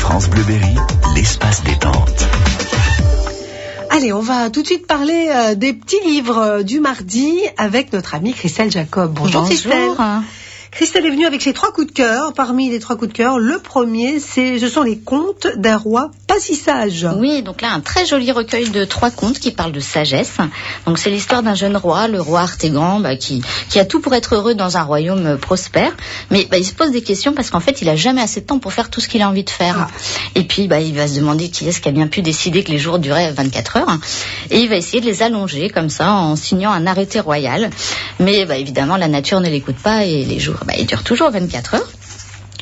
France Bleu Berry, l'espace détente. Allez, on va tout de suite parler des petits livres du mardi avec notre amie Christelle Jacob. Bonjour. Christelle. Christelle est venue avec ses 3 coups de cœur. Parmi les 3 coups de cœur, le premier, ce sont les contes d'un roi pas si sage. Oui, donc là, un très joli recueil de 3 contes qui parlent de sagesse. Donc c'est l'histoire d'un jeune roi, le roi Artégan, qui a tout pour être heureux dans un royaume prospère. Mais il se pose des questions parce qu'en fait, il a jamais assez de temps pour faire tout ce qu'il a envie de faire. Et puis, il va se demander qui est-ce qui a bien pu décider que les jours duraient 24 heures. Et il va essayer de les allonger comme ça en signant un arrêté royal. Mais évidemment, la nature ne l'écoute pas et les jours, ils durent toujours 24 heures.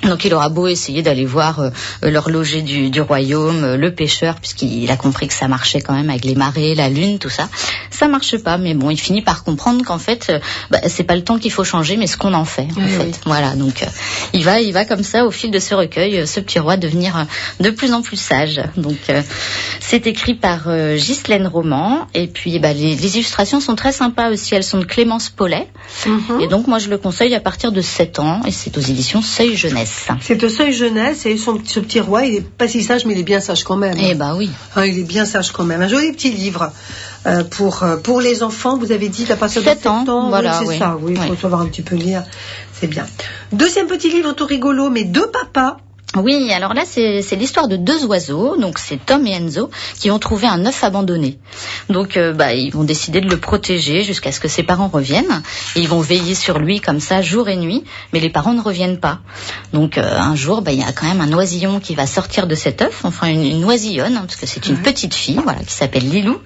Donc il aura beau essayer d'aller voir l'horloger du royaume, le pêcheur, puisqu'il a compris que ça marchait quand même avec les marées, la lune, tout ça. Ça marche pas, mais bon, il finit par comprendre qu'en fait, c'est pas le temps qu'il faut changer, mais ce qu'on en fait. En fait. Voilà, donc il va comme ça, au fil de ce recueil, ce petit roi devenir de plus en plus sage. Donc c'est écrit par Ghislaine Roman, et puis les illustrations sont très sympas aussi. Elles sont de Clémence Paulet, et donc moi je le conseille à partir de 7 ans, et c'est aux éditions Seuil Jeunesse. C'est au Seuil Jeunesse, et ce petit roi, il est pas si sage, mais il est bien sage quand même. Eh oui. Il est bien sage quand même. Un joli petit livre pour les enfants. Vous avez dit à partir de 7 ans. Voilà, oui, c'est ça. Oui, il faut savoir un petit peu lire. C'est bien. Deuxième petit livre tout rigolo, mais de papa. Oui, alors là, c'est l'histoire de 2 oiseaux, donc c'est Tom et Enzo, qui ont trouvé un œuf abandonné. Donc, ils vont décider de le protéger jusqu'à ce que ses parents reviennent, et ils vont veiller sur lui comme ça, jour et nuit, mais les parents ne reviennent pas. Donc, un jour, il y a quand même un oisillon qui va sortir de cet œuf, enfin une oisillonne, parce que c'est une petite fille, qui s'appelle Lilou.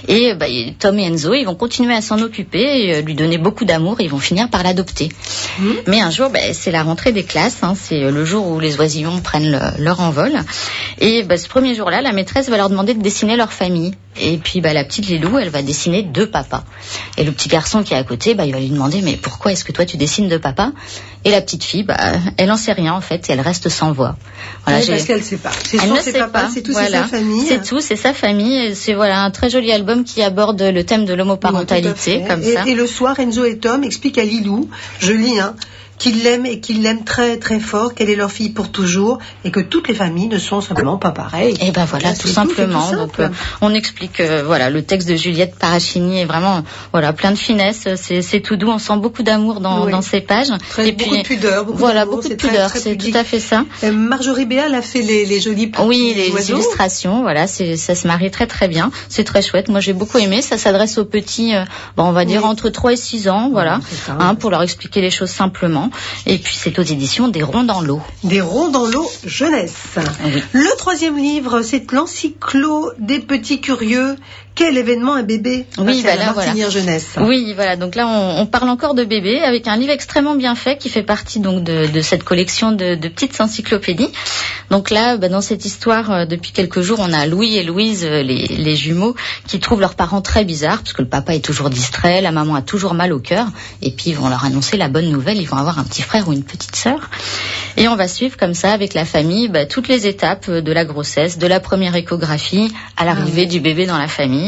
Et Tom et Enzo, ils vont continuer à s'en occuper, et lui donner beaucoup d'amour, et ils vont finir par l'adopter. Mais un jour, c'est la rentrée des classes, c'est le jour où les oisillons prennent leur envol. Et ce premier jour-là, la maîtresse va leur demander de dessiner leur famille. Et puis la petite Lilou, elle va dessiner 2 papas. Et le petit garçon qui est à côté, il va lui demander, mais pourquoi est-ce que toi tu dessines 2 papas? Et la petite fille, elle en sait rien en fait, et elle reste sans voix. Voilà, parce qu'elle sait pas. C'est tout, c'est sa famille. C'est tout, c'est sa famille. Et c'est un très joli album qui aborde le thème de l'homoparentalité, comme ça. Et le soir, Enzo et Tom expliquent à Lilou, je lis, qu'ils l'aiment et qu'ils l'aiment très très fort, qu'elle est leur fille pour toujours, et que toutes les familles ne sont simplement pas pareilles. Et voilà, tout simplement. Donc on explique le texte de Juliette Parachini est vraiment plein de finesse, c'est tout doux, on sent beaucoup d'amour dans ces pages. Beaucoup de pudeur, beaucoup de pudeur, c'est tout à fait ça. Marjorie Béal a fait les jolis petits les illustrations, ça se marie très très bien, c'est très chouette. Moi j'ai beaucoup aimé, ça s'adresse aux petits on va dire entre 3 et 6 ans, pour leur expliquer les choses simplement. Et puis c'est aux éditions des Ronds dans l'eau. Des Ronds dans l'eau jeunesse. Oui. Le 3e livre, c'est l'encyclo des petits curieux. Quel événement un bébé? Oui, jeunesse. Oui, donc là on parle encore de bébé avec un livre extrêmement bien fait qui fait partie donc de cette collection de petites encyclopédies. Donc là, dans cette histoire, depuis quelques jours, on a Louis et Louise, les jumeaux, qui trouvent leurs parents très bizarres parce que le papa est toujours distrait, la maman a toujours mal au cœur, et puis ils vont leur annoncer la bonne nouvelle, ils vont avoir un petit frère ou une petite sœur. Et on va suivre comme ça avec la famille toutes les étapes de la grossesse, de la première échographie à l'arrivée du bébé dans la famille.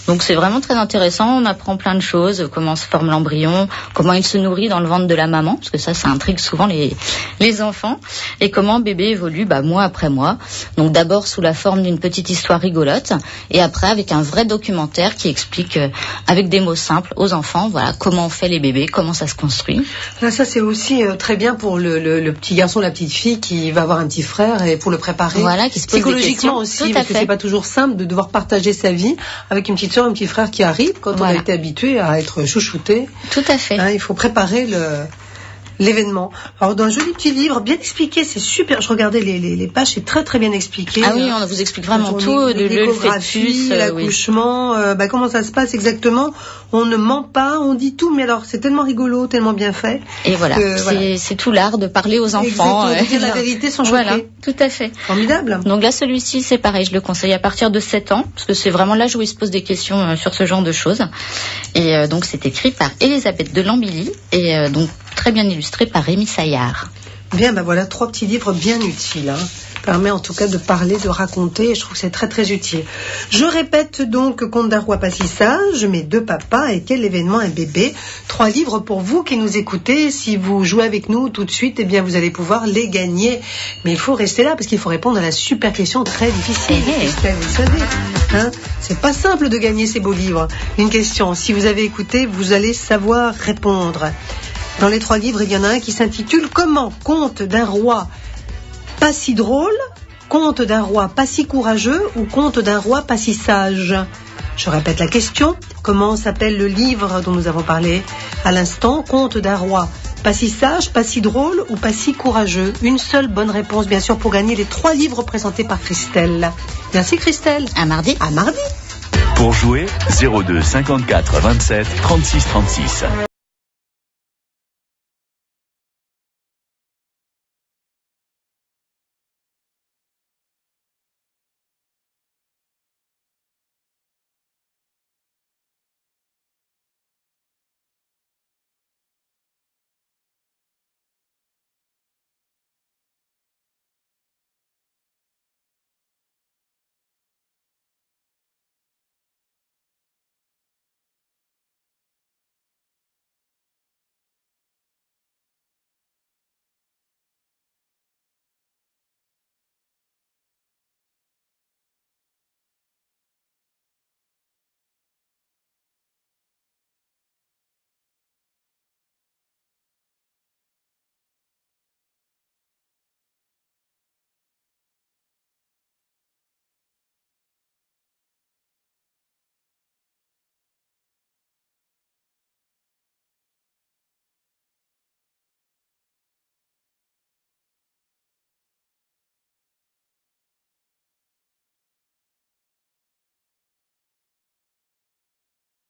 Donc c'est vraiment très intéressant, on apprend plein de choses, comment se forme l'embryon, comment il se nourrit dans le ventre de la maman, parce que ça intrigue souvent les enfants, et comment bébé évolue mois après mois. Donc d'abord sous la forme d'une petite histoire rigolote, et après avec un vrai documentaire qui explique avec des mots simples aux enfants, comment on fait les bébés, comment ça se construit. Là, ça c'est aussi très bien pour le petit garçon, la petite fille qui va avoir un petit frère, et pour le préparer qui se pose psychologiquement aussi, parce que c'est pas toujours simple de devoir partager sa vie avec une petite soeur, un petit frère qui arrive quand on a été habitué à être chouchouté. Tout à fait. Il faut préparer l'événement. Alors dans un joli petit livre, bien expliqué, c'est super. Je regardais les pages, c'est très très bien expliqué. Ah oui, on vous explique vraiment tout, l'échographie, l'accouchement, comment ça se passe exactement. On ne ment pas, on dit tout, mais alors c'est tellement rigolo, tellement bien fait. Et c'est tout l'art de parler aux enfants. Exactement, de dire la vérité sans choquer. Tout à fait. Formidable. Donc là, celui-ci, c'est pareil, je le conseille à partir de 7 ans, parce que c'est vraiment l'âge où ils se posent des questions sur ce genre de choses. Et donc c'est écrit par Elisabeth de Lambilly, et donc très bien illustré par Rémi Saillard. Bien, 3 petits livres bien utiles. permet en tout cas de parler, de raconter, et je trouve que c'est très très utile. Je répète donc Conte d'un roi pas si sage, Mes deux papas et Quel événement un bébé. 3 livres pour vous qui nous écoutez. Si vous jouez avec nous tout de suite, eh bien vous allez pouvoir les gagner. Mais il faut rester là parce qu'il faut répondre à la super question très difficile. Vous savez, hein, c'est pas simple de gagner ces beaux livres. Une question, si vous avez écouté, vous allez savoir répondre. Dans les 3 livres, il y en a un qui s'intitule Comment Conte d'un roi pas si drôle, Conte d'un roi pas si courageux ou Conte d'un roi pas si sage. Je répète la question. Comment s'appelle le livre dont nous avons parlé à l'instant? Conte d'un roi pas si sage, pas si drôle ou pas si courageux? Une seule bonne réponse, bien sûr, pour gagner les 3 livres présentés par Christelle. Merci Christelle. À mardi. À mardi. Pour jouer, 02 54 27 36 36.